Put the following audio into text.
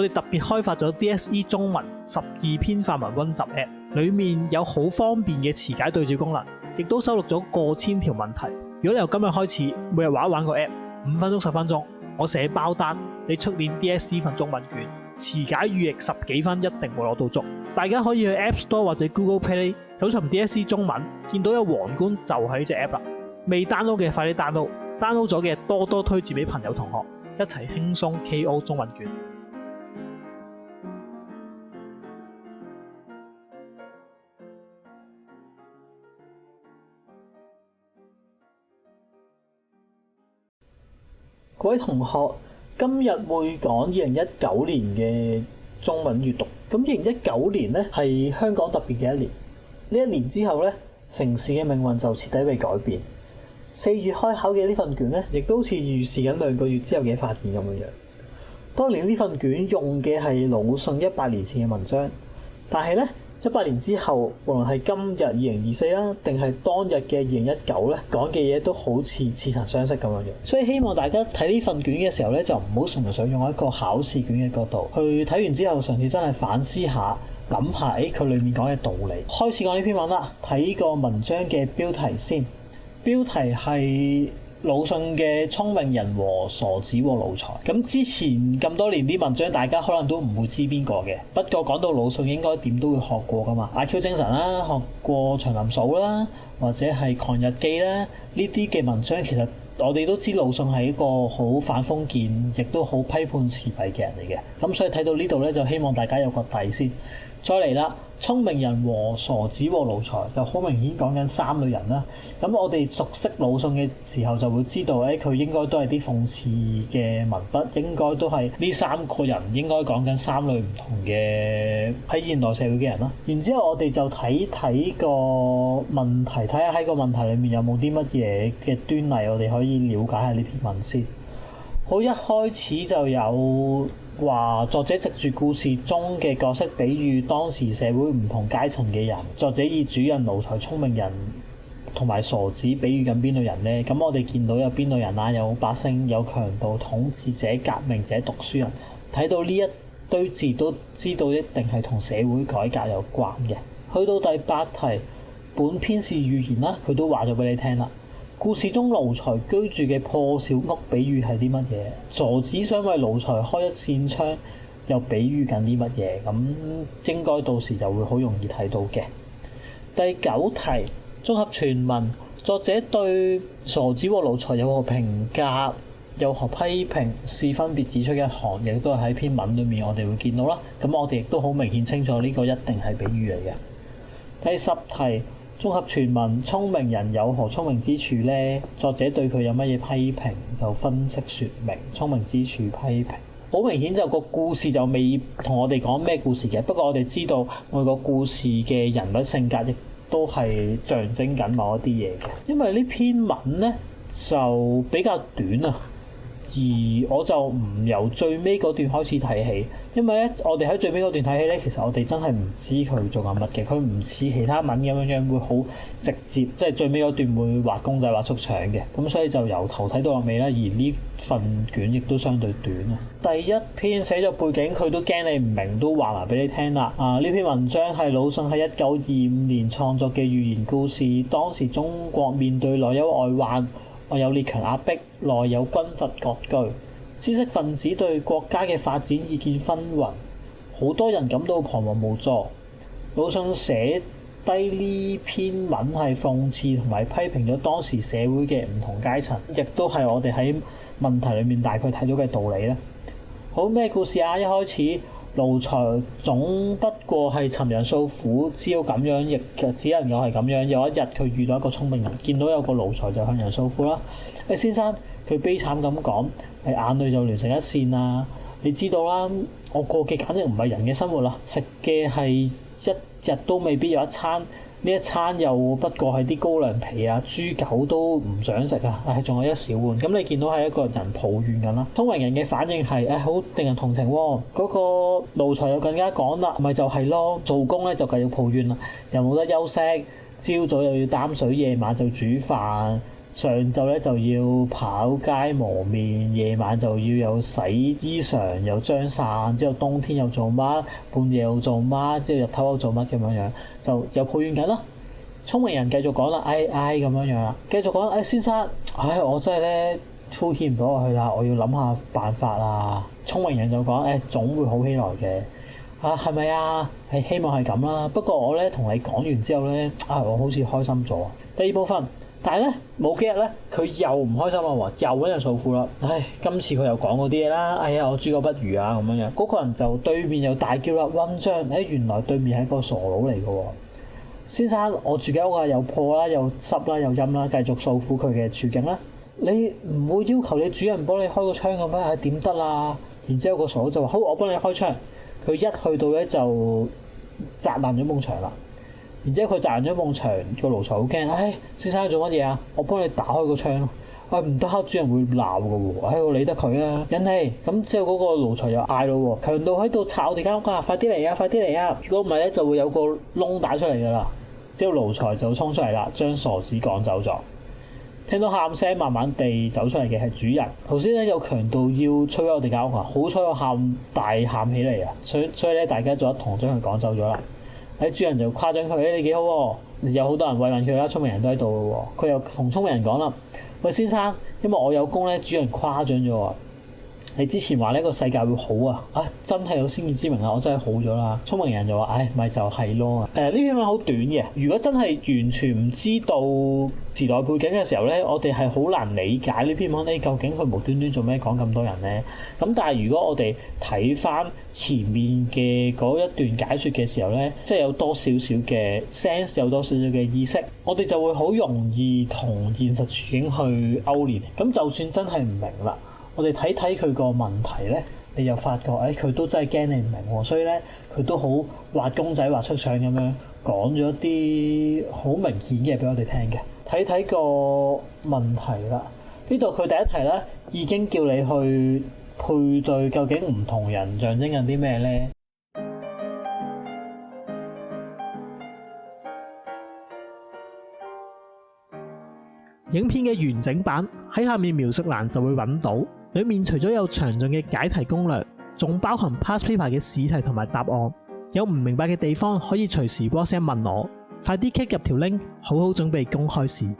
我哋特別開發咗 DSE 中文12篇範文溫習 App， 裡面有好方便嘅詞解對照功能，亦都收錄咗過千條問題。如果你由今日開始每日玩一玩個 App， 5分鐘10分鐘，我寫包單，你出年 DSE 份中文卷，詞解語譯10幾分一定會攞到足。大家可以去 App Store 或者 Google Play 搜尋 DSE 中文，見到有皇冠就係呢隻 App 啦。未 download 嘅快啲 download 咗嘅多多推薦俾朋友同學，一齊輕鬆 KO 中文卷。各位同學，今日會講2019年嘅中文閱讀。咁2019年咧係香港特別嘅一年。呢一年之後咧，城市嘅命運就徹底被改變。4月開考嘅呢份卷咧，亦都好似預示緊2個月之後嘅發展咁樣樣。當年呢份卷用嘅係魯迅100年前嘅文章，但係咧100年之後，無論係今日2024啦，定係當日嘅2019咧，講嘅嘢都好似似曾相識咁樣樣。所以希望大家睇呢份卷嘅時候咧，就唔好純粹用一個考試卷嘅角度去睇完之後，嘗試真係反思下，諗下佢裡面講嘅道理。開始講呢篇文啦，睇個文章嘅標題先。標題係魯迅嘅聰明人和傻子和奴才。咁之前咁多年啲文章，大家可能都唔會知邊個嘅。不過講到魯迅，應該點都會學過噶嘛。IQ 精神啦，學過長林嫂啦，或者係狂日記啦，呢啲嘅文章其實我哋都知魯迅係一個好反封建，亦都好批判時弊嘅人嚟嘅。咁所以睇到呢度咧，就希望大家有個底先。再嚟啦，聰明人和傻子和奴才就好明顯講緊3類人啦。咁我哋熟悉魯迅嘅時候就會知道，佢應該都係啲諷刺嘅文筆，應該都係呢3個人應該講緊3類唔同嘅喺現代社會嘅人啦。然之後我哋就睇睇個問題，睇下喺個問題裏面有冇啲乜嘢嘅端倪，我哋可以了解下呢篇文先。好，一開始就有話作者藉住故事中嘅角色比喻當時社會唔同階層嘅人，作者以主人、奴才、聰明人同埋傻子比喻緊邊類人呢？咁我哋見到有邊類人啊？有百姓、有強盜、統治者、革命者、讀書人。睇到呢一堆字都知道一定係同社會改革有關嘅。去到第8題，本篇是寓言啦，佢都話咗俾你聽啦。故事中奴才居住嘅破小屋比喻係啲乜嘢？傻子想為奴才開一扇窗，又比喻緊啲乜嘢？咁應該到時就會好容易睇到嘅。第9題，綜合全文，作者對傻子和奴才有何評價，有何批評，是分別指出一項，亦都係喺篇文裏面我哋會見到啦。咁我哋亦都好明顯清楚呢個一定係比喻嚟嘅。第10題，綜合全文，聰明人有何聰明之處呢？作者對佢有乜嘢批評，就分析說明聰明之處批評。好明顯就個故事就未同我哋講咩故事嘅，不過我哋知道每個故事嘅人物性格亦都係象徵緊某一啲嘢嘅。因為呢篇文呢就比較短啊，而我就唔由最尾嗰段開始睇起，因為咧我哋喺最尾嗰段睇起咧，其實我哋真係唔知佢做緊乜嘅，佢唔似其他文咁樣會好直接，即係最尾嗰段會畫公仔畫出腸嘅，咁所以就由頭睇到落尾啦。而呢份卷亦都相對短啊。第一篇寫咗背景，佢都驚你唔明，都話埋俾你聽啦。呢篇文章係魯迅喺1925年創作嘅寓言故事，當時中國面對內憂外患。外有列強壓迫，內有軍閥割據，知識分子對國家嘅發展意見紛紜，好多人感到彷徨無助。魯迅寫低呢篇文係諷刺同埋批評咗當時社會嘅唔同階層，亦都係我哋喺問題裏面大概睇到嘅道理咧。好，咩故事啊？一開始奴才總不過係尋人訴苦，只要咁樣，亦只能夠係咁樣。有一日佢遇到一個聰明人，見到有個奴才就向人訴苦啦。先生，佢悲慘咁講，眼淚就連成一線啊！你知道啦，我過嘅簡直唔係人嘅生活啦，食嘅係一日都未必有一餐。呢一餐又不過係啲高粱皮啊，豬狗都唔想食啊，仲有一小碗。咁你見到係一個人抱怨緊啦。聰明人嘅反應係好令人同情喎。嗰個奴才又更加講啦，咪就係咯，做工咧就繼續抱怨啦，又冇得休息，朝早又要擔水，夜晚就煮飯，上晝咧就要跑街磨面，夜晚就要有洗衣裳，又張傘，之後冬天又做乜，半夜又做乜，之後日頭又做乜咁樣樣，就又抱怨緊啦。聰明人繼續講啦，咁樣樣啦，繼續講，先生，我真係咧敷衍唔到落去啦，我要諗下辦法啦。聰明人就講，總會好起來嘅。係咪啊？係希望係咁啦。不過我咧同你講完之後咧，我好似開心咗。第二部分。但係咧冇幾日咧，佢又唔開心啦喎，又揾人訴苦啦。今次佢又講嗰啲嘢啦。我豬狗不如啊咁樣樣。嗰個人就對面又大叫啦，混帳！原來對面係一個傻佬嚟嘅喎。先生，我住嘅屋啊又破啦，又濕啦，又陰啦，繼續訴苦佢嘅處境啦。你唔會要求你主人幫你開個窗嘅咩？點得啊？然之後個傻佬就話：好，我幫你開窗。佢一去到咧就砸爛咗埲牆啦。然之後佢砸爛咗埲牆，個奴才好驚。先生做乜嘢啊？我幫你打開個窗咯。唔得，主人會鬧㗎喎。我理得佢啊。忍氣。咁之後嗰個奴才又嗌咯喎，強盜喺度拆我哋間屋啊！快啲嚟啊！快啲嚟啊！如果唔係咧，就會有個窿打出嚟㗎啦。之後奴才就衝出嚟啦，將傻子趕走咗。聽到喊聲慢慢地走出嚟嘅係主人。頭先咧有強盜要摧毀我哋間屋啊！好彩我大喊起嚟啊！所以咧大家就一同將佢趕走咗啦。主人就誇獎佢，你幾好喎，有好多人慰問佢啦，聰明人都喺度喎。佢又同聰明人講啦：喂，先生，因為我有功咧，主人誇獎咗我。你之前話呢個世界會好啊，真係有先見之明啊，我真係好咗啦。聰明人就話：咪就係咯。呢篇文好短嘅，如果真係完全唔知道時代背景嘅時候咧，我哋係好難理解呢篇文咧，究竟佢無端端做咩講咁多人咧？咁但係如果我哋睇翻前面嘅嗰一段解說嘅時候咧，即係有多少少嘅 sense， 有多少少嘅意識，我哋就會好容易同現實處境去勾連。咁就算真係唔明啦，我哋睇睇佢個問題咧，你又發覺佢都真係驚你唔明喎，所以咧佢都好畫公仔畫出腸咁樣講咗啲好明顯嘅俾我哋聽嘅。睇睇個問題啦，呢度佢第一題咧已經叫你去配對，究竟唔同人象徵緊啲咩咧？影片嘅完整版喺下面描述欄就會揾到，裡面除咗有詳盡嘅解題攻略，仲包含 past paper 嘅試題同埋答案。有唔明白嘅地方可以隨時 WhatsApp 問我，快啲 click 入條 link，好好準備公開試。